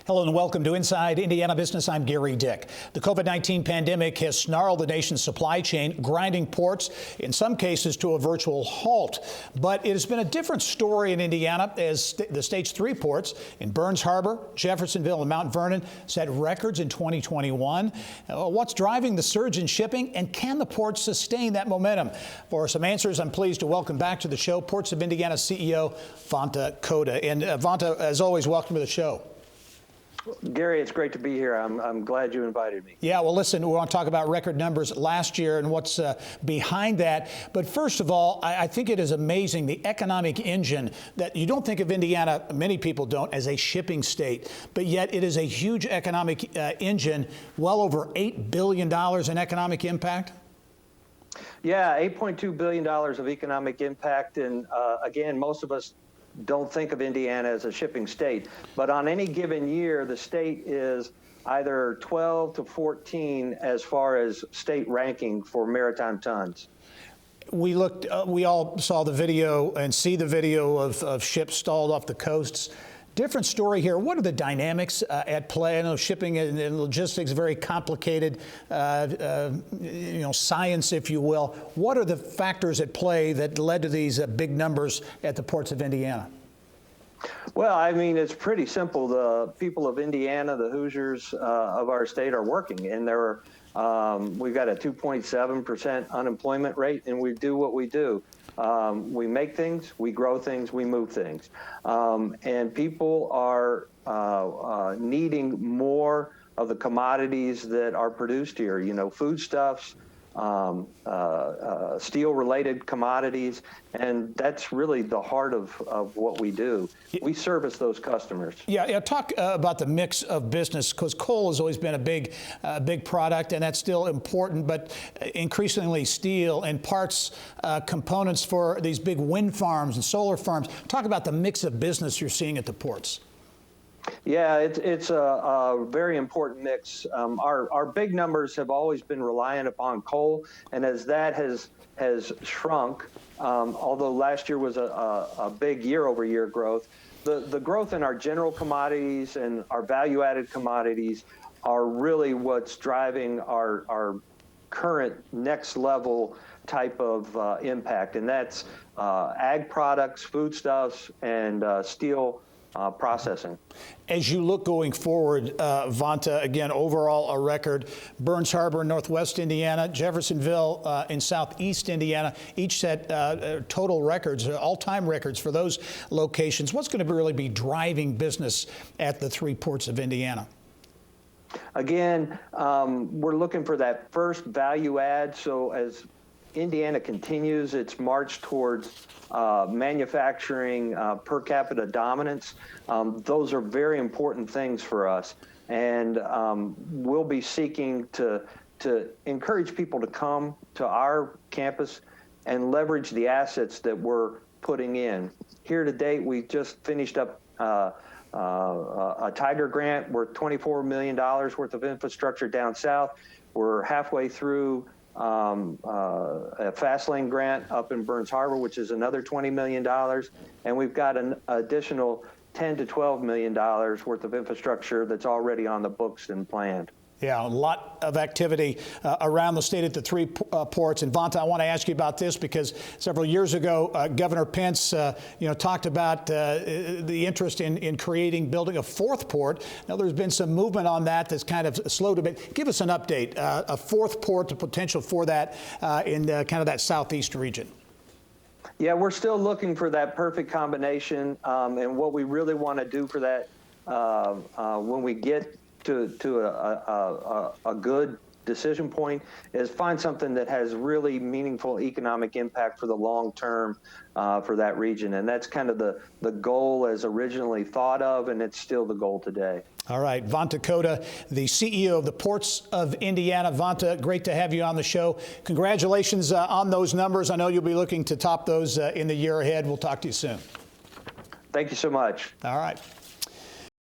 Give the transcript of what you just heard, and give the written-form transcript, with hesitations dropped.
Hello and welcome to Inside Indiana Business. I'm Gary Dick. The COVID-19 pandemic has snarled the nation's supply chain, grinding ports, in some cases, to a virtual halt. But it has been a different story in Indiana as the state's three ports in Burns Harbor, Jeffersonville, and Mount Vernon set records in 2021. What's driving the surge in shipping, and can the ports sustain that momentum? For some answers, I'm pleased to welcome back to the show Ports of Indiana CEO Vanta Coda. And Vanta, as always, welcome to the show. Gary, it's great to be here. I'm glad you invited me. Yeah, well, listen, we want to talk about record numbers last year and what's behind that. But first of all, I think it is amazing, the economic engine that you don't think of Indiana, many people don't, as a shipping state, but yet it is a huge economic engine, well over $8 billion in economic impact. Yeah, $8.2 billion of economic impact. And again, most of us don't think of Indiana as a shipping state, but on any given year, the state is either 12 to 14 as far as state ranking for maritime tons. We all saw the video and see the video of ships stalled off the coasts. Different story here. What are the dynamics at play? I know shipping and logistics, very complicated, science, if you will. What are the factors at play that led to these big numbers at the ports of Indiana? Well, I mean, it's pretty simple. The people of Indiana, the Hoosiers of our state, are working, and we've got a 2.7% unemployment rate, and we do what we do. We make things, we grow things, we move things. And people are needing more of the commodities that are produced here, foodstuffs, steel-related commodities, and that's really the heart of what we do. We service those customers. Yeah. Talk about the mix of business, because coal has always been a big product, and that's still important, but increasingly steel and parts, components for these big wind farms and solar farms. Talk about the mix of business you're seeing at the ports. Yeah, it's a very important mix. Our big numbers have always been reliant upon coal, and as that has shrunk, although last year was a big year-over-year growth, the growth in our general commodities and our value-added commodities are really what's driving our current next-level type of impact, and that's ag products, foodstuffs, and steel processing. As you look going forward, Vanta, again, overall a record. Burns Harbor in northwest Indiana, Jeffersonville in southeast Indiana, each set total records, all-time records for those locations. What's going to really be driving business at the three ports of Indiana? Again, we're looking for that first value add. So as Indiana continues its march towards manufacturing per capita dominance, those are very important things for us. And we'll be seeking to encourage people to come to our campus and leverage the assets that we're putting in. Here to date, we just finished up a Tiger grant worth $24 million worth of infrastructure down south. We're halfway through a fast lane grant up in Burns Harbor, which is another $20 million. And we've got an additional $10 to $12 million worth of infrastructure that's already on the books and planned. Yeah, a lot of activity around the state at the three ports. And Vanta, I want to ask you about this because several years ago, Governor Pence, talked about the interest in building a fourth port. Now, there's been some movement on that that's kind of slowed a bit. Give us an update, a fourth port, the potential for that in kind of that southeast region. Yeah, we're still looking for that perfect combination. And what we really want to do for that when we get to a good decision point is find something that has really meaningful economic impact for the long term for that region. And that's kind of the goal as originally thought of, and it's still the goal today. All right, Vanta Coda, the CEO of the Ports of Indiana. Vanta, great to have you on the show. Congratulations on those numbers. I know you'll be looking to top those in the year ahead. We'll talk to you soon. Thank you so much. All right.